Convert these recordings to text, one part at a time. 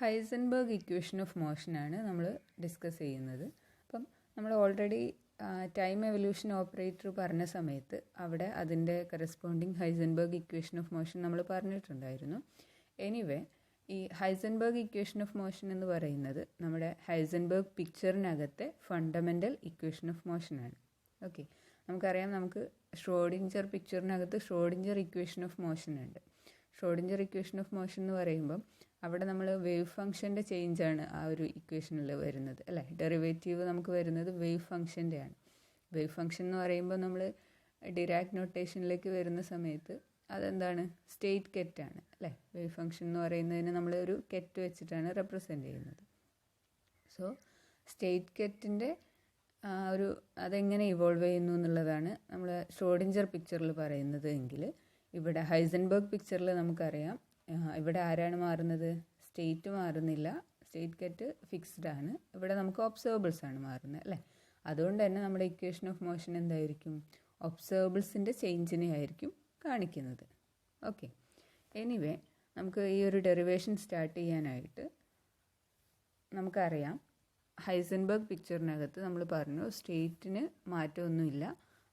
Heisenberg equation of മോഷനാണ് നമ്മൾ discuss ചെയ്യുന്നത്. അപ്പം നമ്മൾ ഓൾറെഡി ടൈം എവല്യൂഷൻ ഓപ്പറേറ്റർ പറഞ്ഞ സമയത്ത് അവിടെ അതിൻ്റെ corresponding Heisenberg equation of motion നമ്മൾ പറഞ്ഞിട്ടുണ്ടായിരുന്നു. എനിവേ ഈ ഹൈസൻബർഗ് ഇക്വേഷൻ ഓഫ് മോഷൻ എന്ന് പറയുന്നത് നമ്മുടെ ഹൈസൻബർഗ് പിക്ചറിനകത്തെ ഫണ്ടമെൻ്റൽ ഇക്വേഷൻ ഓഫ് മോഷനാണ്. ഓക്കെ, നമുക്കറിയാം, നമുക്ക് ഷ്രോഡിഞ്ചർ പിക്ചറിനകത്ത് ഷ്രോഡിഞ്ചർ ഇക്വേഷൻ ഓഫ് മോഷൻ ഉണ്ട്. ഷ്രോഡിഞ്ചർ ഇക്വേഷൻ ഓഫ് മോഷൻ എന്ന് പറയുമ്പം അവിടെ നമ്മൾ വേവ് ഫംഗ്ഷൻ്റെ ചേഞ്ചാണ് ആ ഒരു ഇക്വേഷനിൽ വരുന്നത്, അല്ലേ? ഡെറിവേറ്റീവ് നമുക്ക് വരുന്നത് വേവ് ഫംഗ്ഷൻ്റെയാണ്. വേവ് ഫംഗ്ഷൻ എന്ന് പറയുമ്പോൾ നമ്മൾ ഡിറാക് നൊട്ടേഷനിലേക്ക് വരുന്ന സമയത്ത് അതെന്താണ്? സ്റ്റേറ്റ് കെറ്റാണ്, അല്ലേ? വേവ് ഫംഗ്ഷൻ എന്ന് പറയുന്നതിന് നമ്മൾ ഒരു കെറ്റ് വെച്ചിട്ടാണ് റെപ്രസെൻ്റ് ചെയ്യുന്നത്. സോ സ്റ്റേറ്റ് കെറ്റിൻ്റെ അതെങ്ങനെ ഇവോൾവ് ചെയ്യുന്നു എന്നുള്ളതാണ് നമ്മൾ ഷ്രോഡിഞ്ചർ പിക്ചറിൽ പറയുന്നത് എങ്കിൽ, ഇവിടെ ഹൈസൻബർഗ് പിക്ചറിൽ നമുക്കറിയാം ഇവിടെ ആരാണ് മാറുന്നത്? സ്റ്റേറ്റ് മാറുന്നില്ല, സ്റ്റേറ്റ് കെറ്റ് ഫിക്സ്ഡ് ആണ്. ഇവിടെ നമുക്ക് ഒബ്സർവബിൾസ് ആണ് മാറുന്നത്, അല്ലേ? അതുകൊണ്ട് തന്നെ നമ്മുടെ ഇക്വേഷൻ ഓഫ് മോഷൻ എന്തായിരിക്കും? ഒബ്സർവബിൾസിൻ്റെ ചേഞ്ചിനെ ആയിരിക്കും കാണിക്കുന്നത്. ഓക്കെ, എനിവേ നമുക്ക് ഈ ഒരു ഡെറിവേഷൻ സ്റ്റാർട്ട് ചെയ്യാനായിട്ട് നമുക്കറിയാം, ഹൈസൻബർഗ് പിക്ചറിനകത്ത് നമ്മൾ പറഞ്ഞു സ്റ്റേറ്റിന് മാറ്റമൊന്നുമില്ല,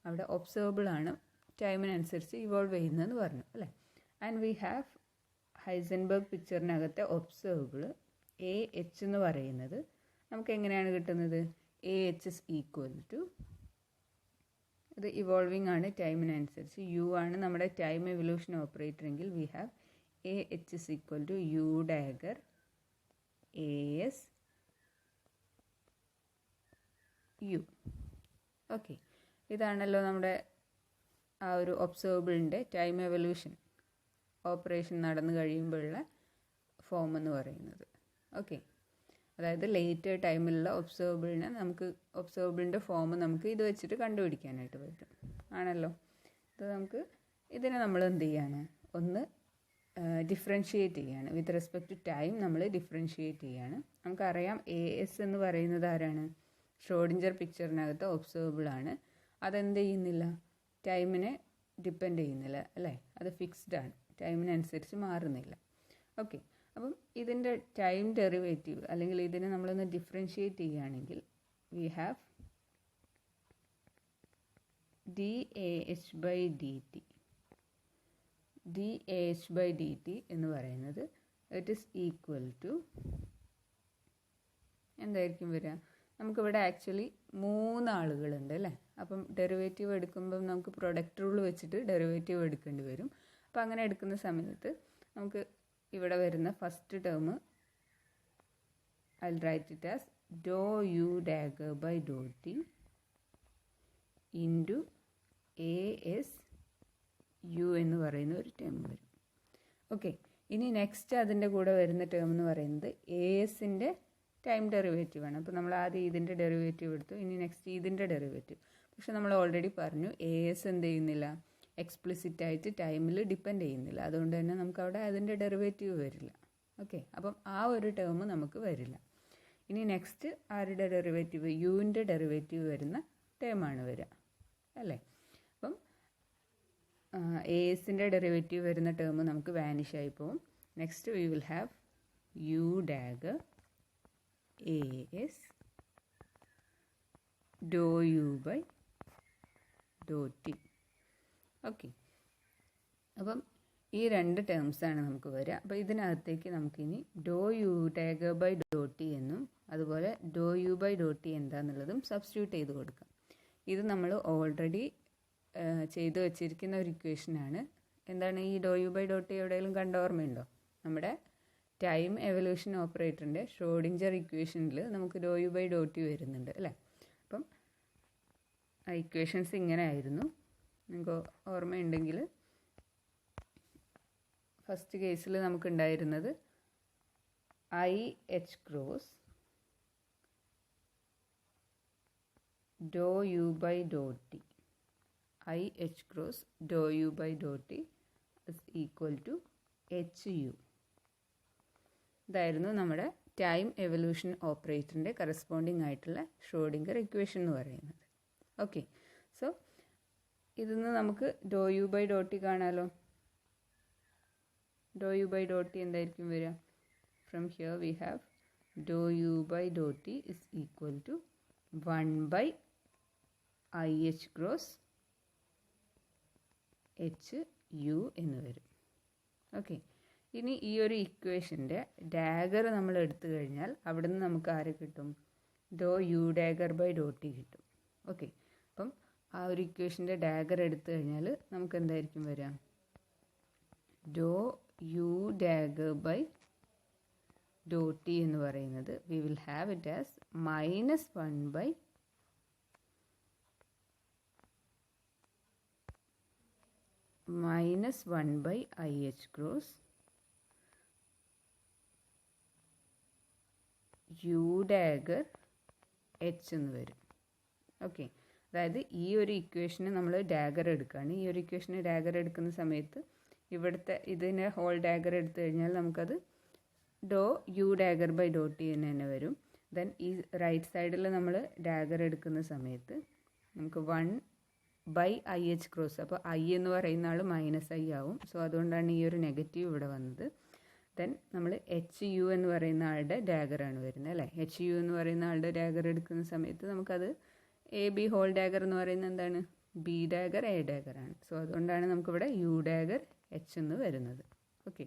അവിടെ ഒബ്സർവബിൾ ആണ് ടൈമിനനുസരിച്ച് ഇവോൾവ് ചെയ്യുന്നതെന്ന് പറഞ്ഞു, അല്ലേ? ആൻഡ് വി ഹാവ് ഹൈസൻബർഗ് പിക്ചറിനകത്തെ ഒബ്സർവബിൾ എ എച്ച് എന്ന് പറയുന്നത് നമുക്ക് എങ്ങനെയാണ് കിട്ടുന്നത്? A H is equal to, ഇത് ഇവോൾവിംഗ് ആണ് ടൈമിനനുസരിച്ച്, യു ആണ് നമ്മുടെ ടൈം എവല്യൂഷൻ ഓപ്പറേറ്റർ എങ്കിൽ we have A H is equal to U dagger A S U. Okay, ഇതാണല്ലോ നമ്മുടെ ആ ഒരു ഒബ്സർവബിളിൻ്റെ ടൈം എവല്യൂഷൻ ഓപ്പറേഷൻ നടന്നു കഴിയുമ്പോഴുള്ള ഫോം എന്ന് പറയുന്നത്. ഓക്കെ, അതായത് ലേറ്റ് ടൈമിലുള്ള ഒബ്സർവബിളിൻ്റെ ഫോം നമുക്ക് ഇത് വെച്ചിട്ട് കണ്ടുപിടിക്കാനായിട്ട് പറ്റും, ആണല്ലോ? ഇതിനെ നമ്മൾ എന്ത് ചെയ്യാണ്? ഒന്ന് ഡിഫറൻഷിയേറ്റ് ചെയ്യാണ്. വിത്ത് റെസ്പെക്ട് ടു ടൈം നമ്മൾ ഡിഫറൻഷിയേറ്റ് ചെയ്യാണ്. നമുക്കറിയാം എ എസ് എന്ന് പറയുന്നത് ആരാണ്? ഷ്രോഡിഞ്ചർ പിക്ചറിനകത്ത് ഒബ്സർവബിൾ ആണ്. അതെന്ത് ചെയ്യുന്നില്ല? ടൈമിനെ ഡിപ്പെൻഡ് ചെയ്യുന്നില്ല, അല്ലേ? അത് ഫിക്സ്ഡ് ആണ്, ടൈമിനനുസരിച്ച് മാറുന്നില്ല. ഓക്കെ, അപ്പം ഇതിൻ്റെ ടൈം ഡെറിവേറ്റീവ് അല്ലെങ്കിൽ ഇതിനെ നമ്മളൊന്ന് ഡിഫറൻഷിയേറ്റ് ചെയ്യുകയാണെങ്കിൽ we have d A H by d t. D A H by d t എന്ന് പറയുന്നത് ഇറ്റ് ഈസ് ഈക്വൽ ടു എന്തായിരിക്കും വരിക? നമുക്കിവിടെ ആക്ച്വലി 3 ആളുകളുണ്ട്, അല്ലേ? അപ്പം ഡെറിവേറ്റീവ് എടുക്കുമ്പം നമുക്ക് പ്രൊഡക്റ്റ് റൂൾ വെച്ചിട്ട് ഡെറിവേറ്റീവ് എടുക്കേണ്ടി വരും. അപ്പോൾ അങ്ങനെ എടുക്കുന്ന സമയത്ത് നമുക്ക് ഇവിടെ വരുന്ന first term I write it as d U dagger by Dr t into A S U എന്ന് പറയുന്ന ഒരു ടേം വരും. ഓക്കെ, ഇനി നെക്സ്റ്റ് അതിൻ്റെ കൂടെ വരുന്ന ടേം എന്ന് പറയുന്നത് എ എസിൻ്റെ ടൈം ഡെറിവേറ്റീവ് ആണ്. അപ്പോൾ നമ്മൾ ആദ്യം ഇതിൻ്റെ ഡെറിവേറ്റീവ് എടുത്തു, ഇനി നെക്സ്റ്റ് ഇതിൻ്റെ ഡെറിവേറ്റീവ്. പക്ഷെ നമ്മൾ ഓൾറെഡി പറഞ്ഞു എ എസ് എന്ത് ചെയ്യുന്നില്ല? എക്സ്പ്ലിസിറ്റ് ആയിട്ട് ടൈമിൽ ഡിപ്പെൻഡ് ചെയ്യുന്നില്ല. അതുകൊണ്ട് തന്നെ നമുക്ക് അവിടെ അതിൻ്റെ ഡെറിവേറ്റീവ് വരില്ല. ഓക്കെ, അപ്പം ആ ഒരു ടേം നമുക്ക് വരില്ല. ഇനി നെക്സ്റ്റ് ആരുടെ ഡെറിവേറ്റീവ്? യുവിൻ്റെ ഡെറിവേറ്റീവ് വരുന്ന ടേമാണ് വരിക, അല്ലേ? അപ്പം എ എസിൻ്റെ ഡെറിവേറ്റീവ് വരുന്ന ടേം നമുക്ക് വാനിഷ് ആയി പോകും. Next we will have U dagger A S doh U by Dr T. Okay, അപ്പം ഈ 2 ടേംസാണ് നമുക്ക് വരിക. അപ്പോൾ ഇതിനകത്തേക്ക് നമുക്കിനി doh U dagger by Dr T എന്നും അതുപോലെ doh U by Dr T എന്താണെന്നുള്ളതും സബ്സ്റ്റിറ്റ്യൂട്ട് ചെയ്ത് കൊടുക്കാം. ഇത് നമ്മൾ ഓൾറെഡി ചെയ്തു വച്ചിരിക്കുന്ന ഒരു ഇക്വേഷനാണ്. എന്താണ് ഈ ഡോ യു ബൈ ഡോ ടി? എവിടെയെങ്കിലും കണ്ട ഓർമ്മയുണ്ടോ? നമ്മുടെ ടൈം എവല്യൂഷൻ ഓപ്പറേറ്ററിൻ്റെ ഷ്രോഡിഞ്ചർ ഇക്വേഷനിൽ നമുക്ക് ഡോ യു ബൈ ഡോ ടി വരുന്നുണ്ട്, അല്ലേ? അപ്പം ആ ഇക്വേഷൻസ് ഇങ്ങനെ ആയിരുന്നു. നിങ്ങൾക്ക് ഓർമ്മയുണ്ടെങ്കിൽ ഫസ്റ്റ് കേസിൽ നമുക്കുണ്ടായിരുന്നത് I H cross doh U by Dr T, I H cross doh U by Dr T is equal to H U. ഇതായിരുന്നു നമ്മുടെ ടൈം എവല്യൂഷൻ ഓപ്പറേറ്ററിൻ്റെ കറസ്പോണ്ടിങ് ആയിട്ടുള്ള ഷ്രോഡിങ്കർ ഇക്വേഷൻ എന്ന് പറയുന്നത്. ഓക്കെ, സോ ഇതിന്ന് നമുക്ക് ഡോ യു ബൈ ഡോ ടി കാണാമല്ലോ. ഡോ U by Dr T എന്തായിരിക്കും വരിക? from here we have dou u by dou t is equal to 1 by IH cross H u എന്ന് വരും. ഓക്കെ, ഇനി ഈ ഒരു ഇക്വേഷൻ്റെ ഡാഗർ നമ്മൾ എടുത്തു കഴിഞ്ഞാൽ അവിടെ നിന്ന് നമുക്ക് ആരെ കിട്ടും? Doh U dagger by Dr T കിട്ടും. ഓക്കെ, അപ്പം ആ ഒരു ഇക്വേഷൻ്റെ ഡാഗർ എടുത്തു കഴിഞ്ഞാൽ നമുക്ക് എന്തായിരിക്കും വരിക? Doh U dagger by Dr T എന്ന് പറയുന്നത് we will have it as minus 1 by IH cross U dagger H എന്ന് വരും. ഓക്കെ, അതായത് ഈ ഒരു ഇക്വേഷന് നമ്മൾ ഡാഗർ എടുക്കുകയാണ്. ഈ ഒരു ഇക്വേഷന് ഡാഗർ എടുക്കുന്ന സമയത്ത് ഇവിടുത്തെ ഇതിനെ ഹോൾ ഡാഗർ എടുത്തു കഴിഞ്ഞാൽ നമുക്കത് doh U dagger by Dr T എന്ന് തന്നെ വരും. ദെൻ ഈ റൈറ്റ് സൈഡിൽ നമ്മൾ ഡാഗർ എടുക്കുന്ന സമയത്ത് നമുക്ക് 1 ബൈ ഐ എച്ച് ക്രോസ്, അപ്പോൾ ഐ എന്ന് പറയുന്ന ആൾ മൈനസ് ഐ ആവും. സോ അതുകൊണ്ടാണ് ഈ ഒരു നെഗറ്റീവ് ഇവിടെ വന്നത്. ദെൻ നമ്മൾ എച്ച് യു എന്ന് പറയുന്ന ആളുടെ ഡാഗറാണ് വരുന്നത് അല്ലേ. എച്ച് യു എന്ന് പറയുന്ന ആളുടെ ഡാഗർ എടുക്കുന്ന സമയത്ത് നമുക്കത് എ ബി ഹോൾ ഡാഗർ എന്ന് പറയുന്നത് എന്താണ്? ബി ഡാഗർ എ ഡാഗറാണ്. സോ അതുകൊണ്ടാണ് നമുക്കിവിടെ യു ഡാഗർ എച്ച് എന്ന് വരുന്നത്. ഓക്കെ,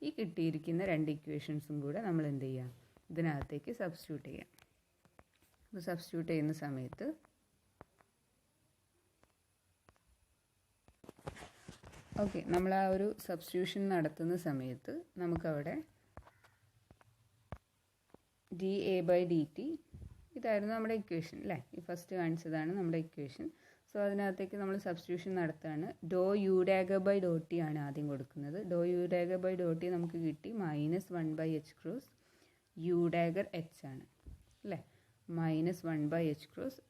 ഈ കിട്ടിയിരിക്കുന്ന രണ്ട് ഇക്വേഷൻസും കൂടെ നമ്മൾ എന്ത് ചെയ്യാം? ഇതിനകത്തേക്ക് സബ്സ്റ്റിറ്റ്യൂട്ട് ചെയ്യാം. അപ്പോൾ സബ്സ്റ്റിറ്റ്യൂട്ട് ചെയ്യുന്ന സമയത്ത് ഓക്കെ, നമ്മൾ ആ ഒരു സബ്സ്റ്റിറ്റ്യൂഷൻ നടത്തുന്ന സമയത്ത് നമുക്കവിടെ d A by d t ഇതായിരുന്നു നമ്മുടെ ഇക്വേഷൻ അല്ലേ. ഈ ഫസ്റ്റ് കാണിച്ചതാണ് നമ്മുടെ ഇക്വേഷൻ. സോ അതിനകത്തേക്ക് നമ്മൾ സബ്സ്റ്റിറ്റ്യൂഷൻ നടത്തുകയാണ്. Doh U dagger by Dr T ആണ് ആദ്യം കൊടുക്കുന്നത്. Doh U dagger by Dr T നമുക്ക് കിട്ടി -1 by H cross U dagger H ആണ് അല്ലേ. -1 by H cross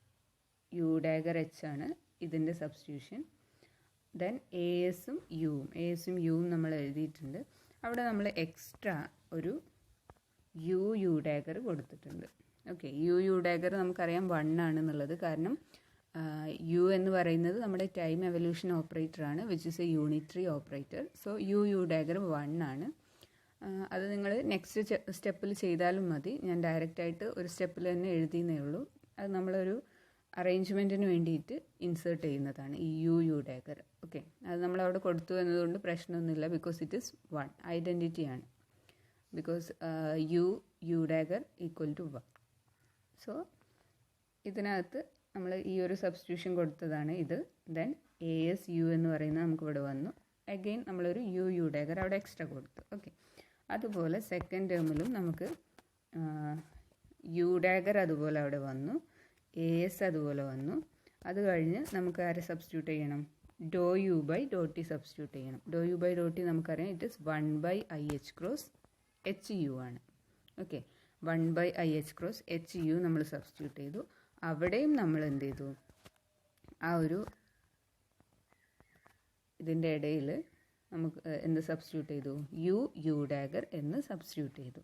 U dagger H ആണ് ഇതിൻ്റെ സബ്സ്റ്റിറ്റ്യൂഷൻ. ദെൻ എ എസും യുവും നമ്മൾ എഴുതിയിട്ടുണ്ട്. അവിടെ നമ്മൾ എക്സ്ട്രാ ഒരു യു ഡാഗർ കൊടുത്തിട്ടുണ്ട്. ഓക്കെ, യു ഡാഗർ നമുക്കറിയാം 1 ആണെന്നുള്ളത്. കാരണം യു എന്ന് പറയുന്നത് നമ്മുടെ ടൈം എവല്യൂഷൻ ഓപ്പറേറ്റർ ആണ്, which is a unitary operator. So U dagger 1 ആണ്. അത് നിങ്ങൾ നെക്സ്റ്റ് സ്റ്റെപ്പിൽ ചെയ്താലും മതി. ഞാൻ ഡയറക്റ്റായിട്ട് ഒരു സ്റ്റെപ്പിൽ തന്നെ എഴുതിയെന്നേ ഉള്ളൂ. അത് നമ്മളൊരു അറേഞ്ച്മെൻറ്റിന് വേണ്ടിയിട്ട് ഇൻസേർട്ട് ചെയ്യുന്നതാണ് ഈ യു ഡാഗർ. ഓക്കെ, അത് നമ്മളവിടെ കൊടുത്തു എന്നതുകൊണ്ട് പ്രശ്നമൊന്നുമില്ല. ബിക്കോസ് ഇറ്റ് ഈസ് 1 ഐഡൻറ്റിറ്റിയാണ്. Because U dagger equal to 1. So ഇതിനകത്ത് നമ്മൾ ഈ ഒരു സബ്സ്റ്റിറ്റ്യൂഷൻ കൊടുത്തതാണ് ഇത്. ദെൻ എ എസ് യു എന്ന് പറയുന്നത് നമുക്കിവിടെ വന്നു. അഗെയിൻ നമ്മളൊരു യു ഡാഗർ അവിടെ എക്സ്ട്രാ കൊടുത്തു. ഓക്കെ, അതുപോലെ സെക്കൻഡ് ടേമിലും നമുക്ക് യു ഡാഗർ അതുപോലെ അവിടെ വന്നു, എ എസ് അതുപോലെ വന്നു. അത് കഴിഞ്ഞ് നമുക്ക് ആരെ സബ്സ്റ്റിറ്റ്യൂട്ട് ചെയ്യണം? D U by Dr t substitute ചെയ്യണം. D U by Dr t നമുക്കറിയാം it is 1 by I H cross h u ആണ്. Okay, 1 by I H cross h u നമ്മൾ സബ്സ്റ്റിറ്റ്യൂട്ട് ചെയ്തു. അവിടെയും നമ്മൾ എന്ത് ചെയ്തു? ആ ഒരു ഇതിൻ്റെ ഇടയിൽ നമുക്ക് എന്ത് സബ്സ്റ്റിറ്റ്യൂട്ട് ചെയ്തു? യു ഡാഗർ എന്ന് സബ്സ്റ്റിറ്റ്യൂട്ട് ചെയ്തു.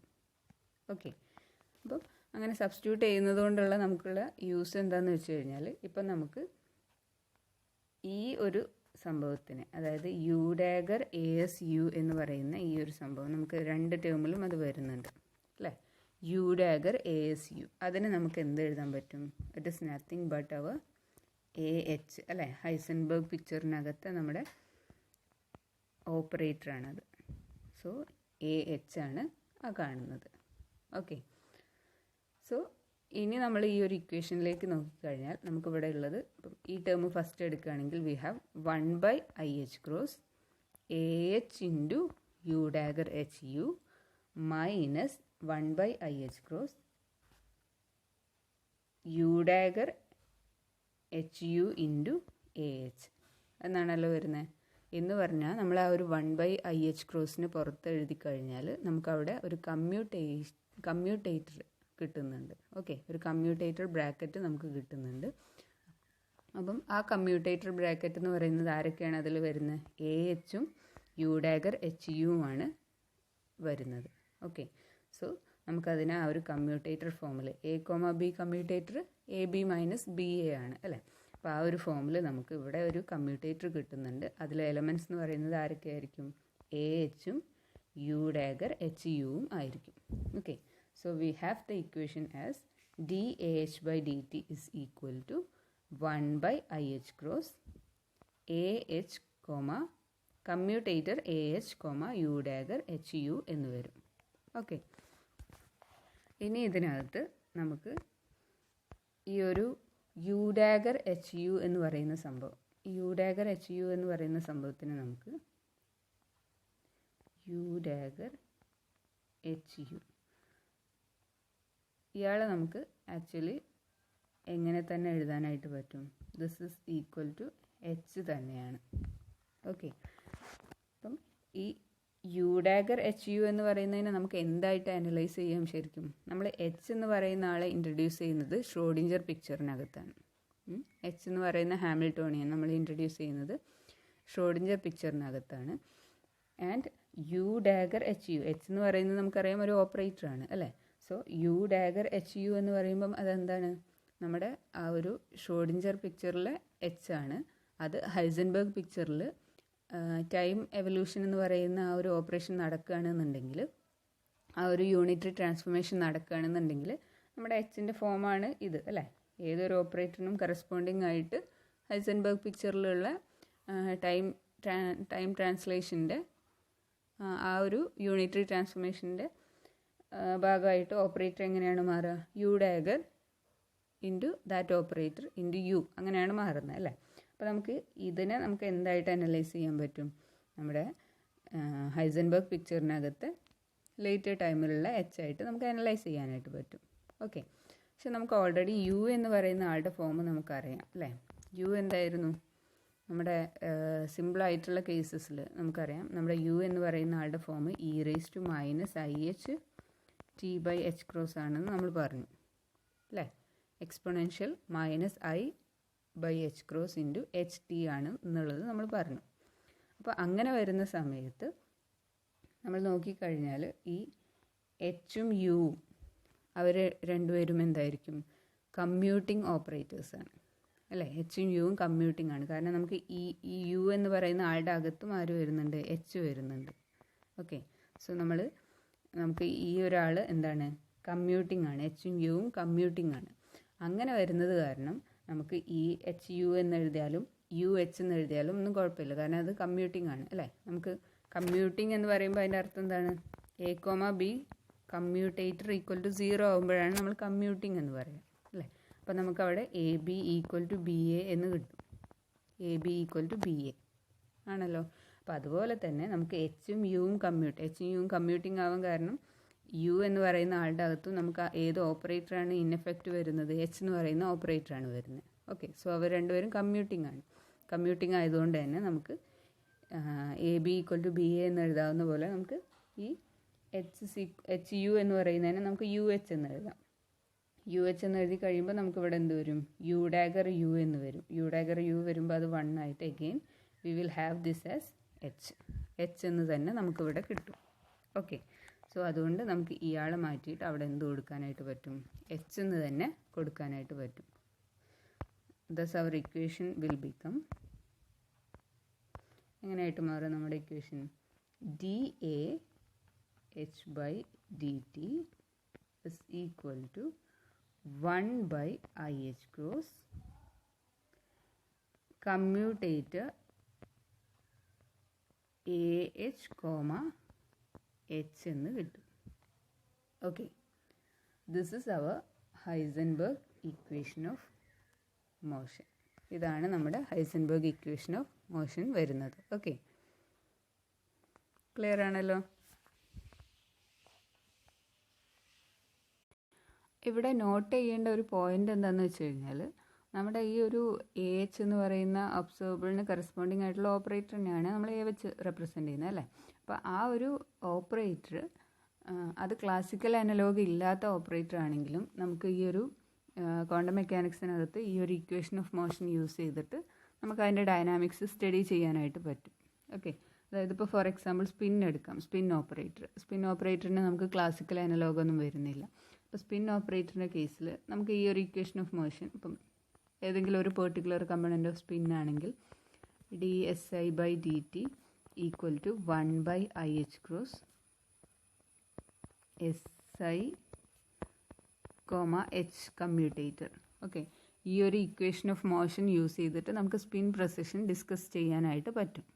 ഓക്കെ, അപ്പം അങ്ങനെ സബ്സ്റ്റിറ്റ്യൂട്ട് ചെയ്യുന്നത് കൊണ്ടുള്ള നമുക്കുള്ള യൂസ് എന്താണെന്ന് വെച്ച് കഴിഞ്ഞാൽ, ഇപ്പം നമുക്ക് ഈ ഒരു സംഭവത്തിന്, അതായത് U dagger A S U എന്ന് പറയുന്ന ഈ ഒരു സംഭവം നമുക്ക് രണ്ട് ടേമിലും അത് വരുന്നുണ്ട് അല്ലേ. U dagger A S U, അതിന് നമുക്ക് എന്ത് എഴുതാൻ പറ്റും? It is nothing but our A H അല്ലേ. ഹൈസൻബർഗ് പിക്ചറിനകത്ത് നമ്മുടെ ഓപ്പറേറ്ററാണത്. സോ എ എച്ച് ആണ് ആ കാണുന്നത്. ഓക്കെ, സോ ഇനി നമ്മൾ ഈ ഒരു ഇക്വേഷനിലേക്ക് നോക്കിക്കഴിഞ്ഞാൽ നമുക്കിവിടെ ഉള്ളത്, ഇപ്പം ഈ ടേം ഫസ്റ്റ് എടുക്കുകയാണെങ്കിൽ we have 1 by I H cross A H into U dagger H U minus 1 by I H cross U dagger H U into A H എന്നാണല്ലോ വരുന്നത്. എന്ന് പറഞ്ഞാൽ നമ്മൾ ആ ഒരു 1 ബൈ ഐ എച്ച് ക്രോസിന് പുറത്ത് എഴുതി കഴിഞ്ഞാൽ നമുക്കവിടെ ഒരു കമ്മ്യൂട്ടേറ്റർ കിട്ടുന്നുണ്ട്. ഓക്കെ, ഒരു കമ്മ്യൂട്ടേറ്റർ ബ്രാക്കറ്റ് നമുക്ക് കിട്ടുന്നുണ്ട്. അപ്പം ആ കമ്മ്യൂട്ടേറ്റർ ബ്രാക്കറ്റ് എന്ന് പറയുന്നത് ആരൊക്കെയാണ് അതിൽ വരുന്നത്? എ എച്ചും യു ഡാഗർ എച്ച് യുമാണ് വരുന്നത്. ഓക്കെ, സോ നമുക്കതിനെ ആ ഒരു കമ്മ്യൂട്ടേറ്റർ ഫോമിൽ A comma B commutator A B minus B A ആണ് അല്ലേ. അപ്പോൾ ആ ഒരു ഫോമിൽ നമുക്ക് ഇവിടെ ഒരു കമ്മ്യൂട്ടേറ്റർ കിട്ടുന്നുണ്ട്. അതിലെ എലമെൻറ്റ്സ് എന്ന് പറയുന്നത് ആരൊക്കെ ആയിരിക്കും? എ എച്ചും യു ഡാഗർ എച്ച് യുവും ആയിരിക്കും. Okay, so we have the equation as d A H by d t is equal to 1 by I H cross A H comma commutator A H comma U dagger H U എന്ന് വരും. Okay, ഇനി ഇതിനകത്ത് നമുക്ക് ഈ ഒരു U dagger H U എന്ന് പറയുന്ന സംഭവം, യു ഡാഗർ എച്ച് യു എന്ന് പറയുന്ന സംഭവത്തിന് നമുക്ക് യു ഡാഗർ എച്ച് യു ഇയാളെ നമുക്ക് ആക്ച്വലി എങ്ങനെ തന്നെ എഴുതാനായിട്ട് പറ്റും? This is equal to H തന്നെയാണ്. ഓക്കെ, അപ്പം ഈ യു ഡാഗർ എച്ച് യു എന്ന് പറയുന്നതിനെ നമുക്ക് എന്തായിട്ട് അനലൈസ് ചെയ്യാം? ശരിക്കും നമ്മൾ എച്ച് എന്ന് പറയുന്ന ആളെ ഇൻട്രൊഡ്യൂസ് ചെയ്യുന്നത് ഷ്രോഡിഞ്ചർ പിക്ചറിനകത്താണ്. എച്ച് എന്ന് പറയുന്ന ഹാമിൽട്ടോണിയൻ നമ്മൾ ഇൻട്രൊഡ്യൂസ് ചെയ്യുന്നത് ഷ്രോഡിഞ്ചർ പിക്ചറിനകത്താണ്. And u dagger H u, h എന്ന് പറയുന്നത് നമുക്കറിയാം ഒരു ഓപ്പറേറ്ററാണ് അല്ലേ? So U dagger H U എന്ന് പറയുമ്പം അതെന്താണ്? നമ്മുടെ ആ ഒരു ഷ്രോഡിഞ്ചർ പിക്ചറിലെ എച്ച് ആണ്. അത് ഹൈസൻബർഗ് പിക്ചറിൽ ടൈം എവല്യൂഷൻ എന്ന് പറയുന്ന ആ ഒരു ഓപ്പറേഷൻ നടക്കുകയാണെന്നുണ്ടെങ്കിൽ, ആ ഒരു യൂണിറ്ററി ട്രാൻസ്ഫോർമേഷൻ നടക്കുകയാണെന്നുണ്ടെങ്കിൽ നമ്മുടെ എച്ചിൻ്റെ ഫോമാണ് ഇത് അല്ലേ? ഏതൊരു ഓപ്പറേറ്ററിനും കറസ്പോണ്ടിങ് ആയിട്ട് ഹൈസൻബർഗ് പിക്ചറിലുള്ള ടൈം ട്രാൻസ്ലേഷൻ്റെ ആ ഒരു യൂണിറ്ററി ട്രാൻസ്ഫോർമേഷൻ്റെ ഭാഗമായിട്ട് ഓപ്പറേറ്റർ എങ്ങനെയാണ് മാറുക? U dagger into that operator into U, അങ്ങനെയാണ് മാറുന്നത് അല്ലേ? അപ്പോൾ നമുക്ക് ഇതിനെ നമുക്ക് എന്തായിട്ട് അനലൈസ് ചെയ്യാൻ പറ്റും? നമ്മുടെ ഹൈസൻബർഗ് പിക്ചറിനകത്ത് ലേറ്റർ ടൈമിലുള്ള എച്ച് ആയിട്ട് നമുക്ക് അനലൈസ് ചെയ്യാനായിട്ട് പറ്റും. ഓക്കെ, പക്ഷെ നമുക്ക് ഓൾറെഡി യു എന്ന് പറയുന്ന ആളുടെ ഫോം നമുക്കറിയാം അല്ലേ? യു എന്തായിരുന്നു? നമ്മുടെ സിമ്പിളായിട്ടുള്ള കേസസിൽ നമുക്കറിയാം നമ്മുടെ യു എന്ന് പറയുന്ന ആളുടെ form e raise to minus I H T by H cross ആണെന്ന് നമ്മൾ പറഞ്ഞു അല്ലേ? Exponential minus I by H cross into H T ആണ് എന്നുള്ളത് നമ്മൾ പറഞ്ഞു. അപ്പോൾ അങ്ങനെ വരുന്ന സമയത്ത് നമ്മൾ നോക്കിക്കഴിഞ്ഞാൽ ഈ എച്ചും യുവും അവർ രണ്ടുപേരും എന്തായിരിക്കും? കമ്മ്യൂട്ടിംഗ് ഓപ്പറേറ്റേഴ്സാണ് അല്ലേ? എച്ചും യുവും കമ്മ്യൂട്ടിംഗ് ആണ്. കാരണം നമുക്ക് ഈ യു എന്ന് പറയുന്ന ആളുടെ അകത്തും ആര് വരുന്നുണ്ട്? എച്ച് വരുന്നുണ്ട്. ഓക്കെ, സോ നമുക്ക് ഈ ഒരാൾ എന്താണ്? കമ്മ്യൂട്ടിംഗ് ആണ്. എച്ചും യുവും കമ്മ്യൂട്ടിംഗ് ആണ്. അങ്ങനെ വരുന്നത് കാരണം നമുക്ക് ഈ എച്ച് യു എന്ന് എഴുതിയാലും യു എച്ച് എന്ന് എഴുതിയാലും ഒന്നും കുഴപ്പമില്ല, കാരണം അത് കമ്മ്യൂട്ടിംഗ് ആണ് അല്ലേ? നമുക്ക് കമ്മ്യൂട്ടിംഗ് എന്ന് പറയുമ്പോൾ അതിൻ്റെ അർത്ഥം എന്താണ്? A comma B commutator equal to 0 ആകുമ്പോഴാണ് നമ്മൾ കമ്മ്യൂട്ടിംഗ് എന്ന് പറയുക അല്ലേ? അപ്പോൾ നമുക്കവിടെ A B equal to B A എന്ന് കിട്ടും. A B equal to B A ആണല്ലോ. അപ്പോൾ അതുപോലെ തന്നെ നമുക്ക് എച്ചും യുവും കമ്മ്യൂട്ടിംഗ് ആവാൻ കാരണം യു എന്ന് പറയുന്ന ആളുടെ അകത്തും നമുക്ക് ഏത് ഓപ്പറേറ്ററാണ് ഇൻ എഫക്റ്റ് വരുന്നത്? എച്ച് എന്ന് പറയുന്ന ഓപ്പറേറ്ററാണ് വരുന്നത്. ഓക്കെ, സോ അവർ രണ്ടുപേരും കമ്മ്യൂട്ടിംഗ് ആണ്. കമ്മ്യൂട്ടിംഗ് ആയതുകൊണ്ട് തന്നെ നമുക്ക് A B equal to B A എന്ന് എഴുതാവുന്ന പോലെ നമുക്ക് ഈ എച്ച് യു എന്ന് പറയുന്നതിന് നമുക്ക് യു എച്ച് എന്ന് എഴുതാം. യു എച്ച് എന്ന് എഴുതി കഴിയുമ്പോൾ നമുക്കിവിടെ എന്ത് വരും? യു ഡാഗർ യു എന്ന് വരും. യു ഡാഗർ യു വരുമ്പോൾ അത് 1 ആയിട്ട് again we will have this as H എന്ന് തന്നെ നമുക്കിവിടെ കിട്ടും. ഓക്കെ, സോ അതുകൊണ്ട് നമുക്ക് ഇയാളെ മാറ്റിയിട്ട് അവിടെ എന്ത് കൊടുക്കാനായിട്ട് പറ്റും? എച്ച് എന്ന് തന്നെ കൊടുക്കാനായിട്ട് പറ്റും. Thus our equation will become എങ്ങനെയായിട്ട് മാറും നമ്മുടെ equation? D A H by d t is equal to 1 by I H cross commutator A H comma h എന്ന് കിട്ടും. Okay, this is our Heisenberg equation of motion. ഇതാണ് നമ്മുടെ Heisenberg equation of motion വരുന്നത്. Okay, clear ആണല്ലോ? ഇവിടെ not ചെയ്യേണ്ട ഒരു point എന്താണെന്ന് വെച്ച് കഴിഞ്ഞാൽ നമ്മുടെ ഈ ഒരു എ എച്ച് എന്ന് പറയുന്ന ഒബ്സർവബിളിന് കറസ്പോണ്ടിങ് ആയിട്ടുള്ള ഓപ്പറേറ്റർ തന്നെയാണ് നമ്മൾ എ വെച്ച് റെപ്രസെൻ്റ് ചെയ്യുന്നത് അല്ലേ? അപ്പോൾ ആ ഒരു ഓപ്പറേറ്റർ അത് ക്ലാസിക്കൽ അനലോഗ് ഇല്ലാത്ത ഓപ്പറേറ്റർ ആണെങ്കിലും നമുക്ക് ഈ ഒരു ക്വാണ്ടം മെക്കാനിക്സിനകത്ത് ഈ ഒരു ഇക്വേഷൻ ഓഫ് മോഷൻ യൂസ് ചെയ്തിട്ട് നമുക്ക് അതിൻ്റെ ഡൈനാമിക്സ് സ്റ്റഡി ചെയ്യാനായിട്ട് പറ്റും. ഓക്കെ, അതായത് ഇപ്പോൾ ഫോർ എക്സാമ്പിൾ സ്പിൻ എടുക്കാം. സ്പിൻ ഓപ്പറേറ്ററിന് നമുക്ക് ക്ലാസിക്കൽ അനലോഗൊന്നും വരുന്നില്ല. അപ്പോൾ സ്പിൻ ഓപ്പറേറ്ററിൻ്റെ കേസിൽ നമുക്ക് ഈ ഒരു ഇക്വേഷൻ ഓഫ് മോഷൻ ഇപ്പം ഏതെങ്കിലും ഒരു പെർട്ടിക്കുലർ കമ്പണൻ്റ് ഓഫ് സ്പിൻ ആണെങ്കിൽ d S I by d t equal to 1 by I H cross SI, H commutator. Okay, ഈ ഒരു ഇക്വേഷൻ ഓഫ് മോഷൻ യൂസ് ചെയ്തിട്ട് നമുക്ക് സ്പിൻ പ്രിസിഷൻ ഡിസ്കസ് ചെയ്യാനായിട്ട് പറ്റും.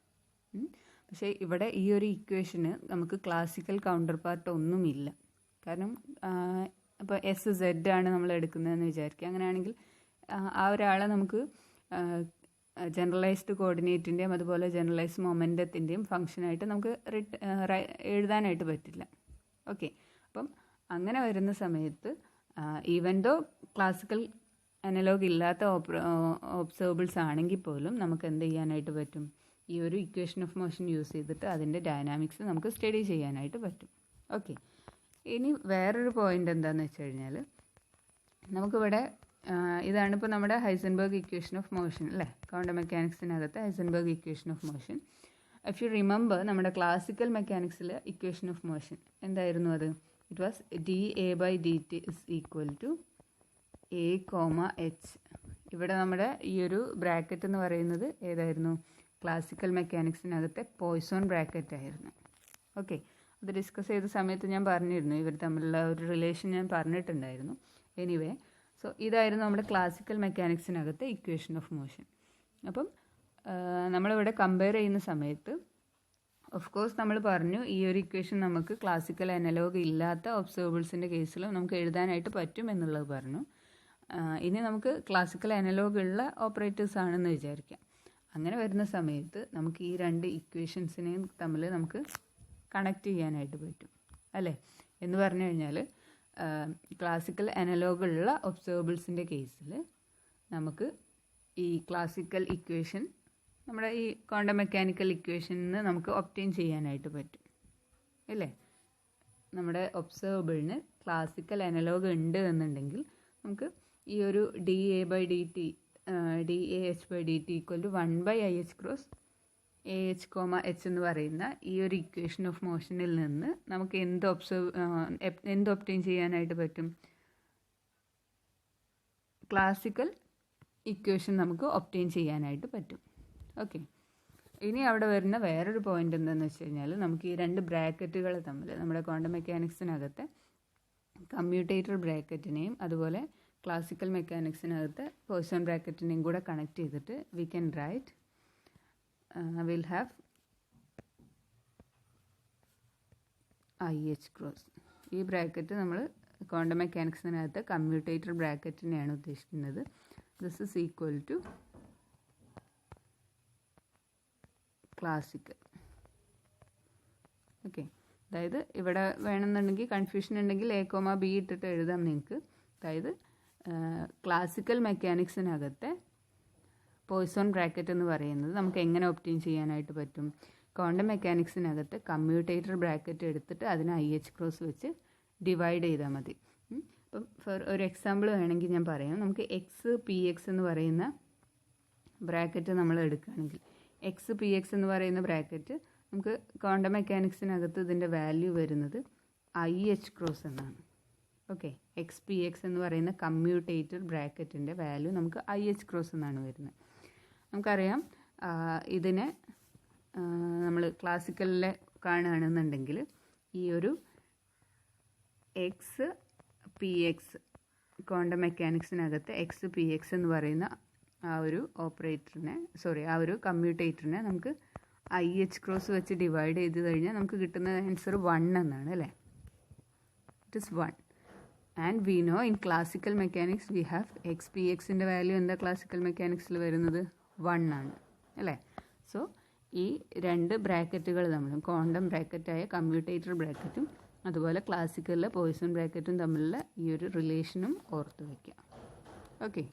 പക്ഷേ ഇവിടെ ഈ ഒരു ഇക്വേഷന് നമുക്ക് ക്ലാസിക്കൽ കൗണ്ടർ പാർട്ട് ഒന്നുമില്ല. കാരണം ഇപ്പോൾ SZ ആണ് നമ്മൾ എടുക്കുന്നതെന്ന് വിചാരിക്കുക. അങ്ങനെയാണെങ്കിൽ ആ ഒരാളെ നമുക്ക് ജനറലൈസ്ഡ് കോർഡിനേറ്റിൻ്റെയും അതുപോലെ ജനറലൈസ്ഡ് മൊമെൻറ്റത്തിൻ്റെയും ഫംഗ്ഷനായിട്ട് നമുക്ക് എഴുതാനായിട്ട് പറ്റില്ല. ഓക്കെ, അപ്പം അങ്ങനെ വരുന്ന സമയത്ത് ഈവൻ ദോ ക്ലാസിക്കൽ അനലോഗ് ഇല്ലാത്ത ഒബ്സർവബിൾസ് ആണെങ്കിൽ പോലും നമുക്ക് എന്ത് ചെയ്യാനായിട്ട് പറ്റും? ഈ ഒരു ഇക്വേഷൻ ഓഫ് മോഷൻ യൂസ് ചെയ്തിട്ട് അതിൻ്റെ ഡൈനാമിക്സ് നമുക്ക് സ്റ്റഡി ചെയ്യാനായിട്ട് പറ്റും. ഓക്കെ, ഇനി വേറൊരു പോയിൻ്റ് എന്താണെന്ന് വെച്ച് കഴിഞ്ഞാൽ നമുക്കിവിടെ ഇതാണ് ഇപ്പോൾ നമ്മുടെ ഹൈസൻബർഗ് ഇക്വേഷൻ ഓഫ് മോഷൻ അല്ലേ, ക്വാണ്ടം മെക്കാനിക്സിനകത്ത് Heisenberg equation of motion. If you remember നമ്മുടെ ക്ലാസിക്കൽ മെക്കാനിക്സിലെ ഇക്വേഷൻ ഓഫ് മോഷൻ എന്തായിരുന്നു അത്? It was dA/dt is equal to A, H. ഇവിടെ നമ്മുടെ ഈ ഒരു ബ്രാക്കറ്റ് എന്ന് പറയുന്നത് ഏതായിരുന്നു? ക്ലാസിക്കൽ മെക്കാനിക്സിനകത്തെ പോയ്സോൺ ബ്രാക്കറ്റ് ആയിരുന്നു. ഓക്കെ, അത് ഡിസ്കസ് ചെയ്ത സമയത്ത് ഞാൻ പറഞ്ഞിരുന്നു, ഇവർ തമ്മിലുള്ള ഒരു റിലേഷൻ ഞാൻ പറഞ്ഞിട്ടുണ്ടായിരുന്നു. എനിവേ, സോ ഇതായിരുന്നു നമ്മുടെ ക്ലാസിക്കൽ മെക്കാനിക്സിനകത്തെ ഇക്വേഷൻ ഓഫ് മോഷൻ. അപ്പം നമ്മളിവിടെ കമ്പയർ ചെയ്യുന്ന സമയത്ത് ഓഫ് കോഴ്സ് നമ്മൾ പറഞ്ഞു ഈ ഒരു ഇക്വേഷൻ നമുക്ക് ക്ലാസിക്കൽ അനലോഗ് ഇല്ലാത്ത ഒബ്സർവബിൾസിൻ്റെ കേസിൽ നമുക്ക് എഴുതാനായിട്ട് പറ്റും എന്നുള്ളത് പറഞ്ഞു. ഇനി നമുക്ക് ക്ലാസിക്കൽ അനലോഗ് ഉള്ള ഓപ്പറേറ്റേഴ്സ് ആണെന്ന് വിചാരിക്കാം. അങ്ങനെ വരുന്ന സമയത്ത് നമുക്ക് ഈ രണ്ട് ഇക്വേഷൻസിനെയും തമ്മിൽ നമുക്ക് കണക്ട് ചെയ്യാനായിട്ട് പറ്റും അല്ലേ. എന്ന് പറഞ്ഞു കഴിഞ്ഞാൽ ക്ലാസിക്കൽ അനലോഗുള്ള ഒബ്സർവബിൾസിൻ്റെ കേസിൽ നമുക്ക് ഈ ക്ലാസിക്കൽ ഇക്വേഷൻ നമ്മുടെ ഈ ക്വാണ്ടം മെക്കാനിക്കൽ ഇക്വേഷനിൽ നിന്ന് നമുക്ക് ഒബ്റ്റെയിൻ ചെയ്യാനായിട്ട് പറ്റും അല്ലേ. നമ്മുടെ ഒബ്സർവബിളിന് ക്ലാസിക്കൽ അനലോഗ് ഉണ്ട് എന്നുണ്ടെങ്കിൽ നമുക്ക് ഈ ഒരു dA/dt dAh/dt equal to 1/IH cross AH, H എന്ന് പറയുന്ന ഈ ഒരു ഇക്വേഷൻ ഓഫ് മോഷനിൽ നിന്ന് നമുക്ക് എന്ത് ഒബ്റ്റെയിൻ ചെയ്യാനായിട്ട് പറ്റും? ക്ലാസിക്കൽ ഇക്വേഷൻ നമുക്ക് ഒബ്റ്റെയിൻ ചെയ്യാനായിട്ട് പറ്റും. ഓക്കെ, ഇനി അവിടെ വരുന്ന വേറൊരു പോയിന്റ് എന്താണെന്ന് വെച്ച് കഴിഞ്ഞാൽ നമുക്ക് ഈ രണ്ട് ബ്രാക്കറ്റുകൾ തമ്മിൽ നമ്മുടെ ക്വാണ്ടം മെക്കാനിക്സിനകത്തെ കമ്മ്യൂട്ടേറ്റർ ബ്രാക്കറ്റിനെയും അതുപോലെ ക്ലാസിക്കൽ മെക്കാനിക്സിനകത്ത് പോയ്സോൺ ബ്രാക്കറ്റിനെയും കൂടെ കണക്ട് ചെയ്തിട്ട് we can write will have IH cross. ഈ ബ്രാക്കറ്റ് നമ്മൾ ക്വാണ്ടം മെക്കാനിക്സിനകത്ത് കമ്മ്യൂട്ടേറ്റർ ബ്രാക്കറ്റിനെയാണ് ഉദ്ദേശിക്കുന്നത്. This is equal to classical. Okay, അതായത് ഇവിടെ വേണമെന്നുണ്ടെങ്കിൽ കൺഫ്യൂഷൻ ഉണ്ടെങ്കിൽ A, B ഇട്ടിട്ട് എഴുതാം നിങ്ങൾക്ക്. അതായത് ക്ലാസിക്കൽ മെക്കാനിക്സിനകത്തെ പോയ്സോൺ ബ്രാക്കറ്റ് എന്ന് പറയുന്നത് നമുക്ക് എങ്ങനെ ഒബ്റ്റെയിൻ ചെയ്യാനായിട്ട് പറ്റും? ക്വാണ്ടം മെക്കാനിക്സിനകത്ത് കമ്മ്യൂട്ടേറ്റർ ബ്രാക്കറ്റ് എടുത്തിട്ട് അതിനെ IH ക്രോസ് വെച്ച് ഡിവൈഡ് ചെയ്താൽ മതി. അപ്പം ഫോർ ഒരു എക്സാമ്പിൾ വേണമെങ്കിൽ ഞാൻ പറയാം. നമുക്ക് XPX എന്ന് പറയുന്ന ബ്രാക്കറ്റ് നമ്മൾ എടുക്കുകയാണെങ്കിൽ XPX എന്ന് പറയുന്ന ബ്രാക്കറ്റ് നമുക്ക് ക്വാണ്ടം മെക്കാനിക്സിനകത്ത് ഇതിൻ്റെ വാല്യൂ വരുന്നത് IH ക്രോസ് എന്നാണ്. ഓക്കെ, XPX എന്ന് പറയുന്ന കമ്മ്യൂട്ടേറ്റർ ബ്രാക്കറ്റിൻ്റെ വാല്യൂ നമുക്ക് IH ക്രോസ് എന്നാണ് വരുന്നത്. നമുക്കറിയാം ഇതിനെ നമ്മൾ ക്ലാസിക്കലിലെ കാണുകയാണെന്നുണ്ടെങ്കിൽ ഈ ഒരു XPX ക്വാണ്ടം മെക്കാനിക്സിനകത്ത് XPX എന്ന് പറയുന്ന ആ ഒരു ആ ഒരു കമ്മ്യൂട്ടേറ്ററിനെ നമുക്ക് IH ക്രോസ് വെച്ച് ഡിവൈഡ് ചെയ്ത് കഴിഞ്ഞാൽ നമുക്ക് കിട്ടുന്ന ആൻസർ 1 എന്നാണ് അല്ലേ. It is 1. And we know in classical mechanics we have XPXൻ്റെ വാല്യൂ എന്താ ക്ലാസിക്കൽ മെക്കാനിക്സിൽ വരുന്നത്? 1 ആണ് അല്ലേ. സോ ഈ രണ്ട് ബ്രാക്കറ്റുകൾ തമ്മിലും ക്വാണ്ടം ബ്രാക്കറ്റായ കമ്മ്യൂട്ടേറ്റർ ബ്രാക്കറ്റും അതുപോലെ ക്ലാസിക്കലിലെ പോയ്സൺ ബ്രാക്കറ്റും തമ്മിലുള്ള ഈ ഒരു റിലേഷനും ഓർത്ത് വയ്ക്കുക. ഓക്കെ.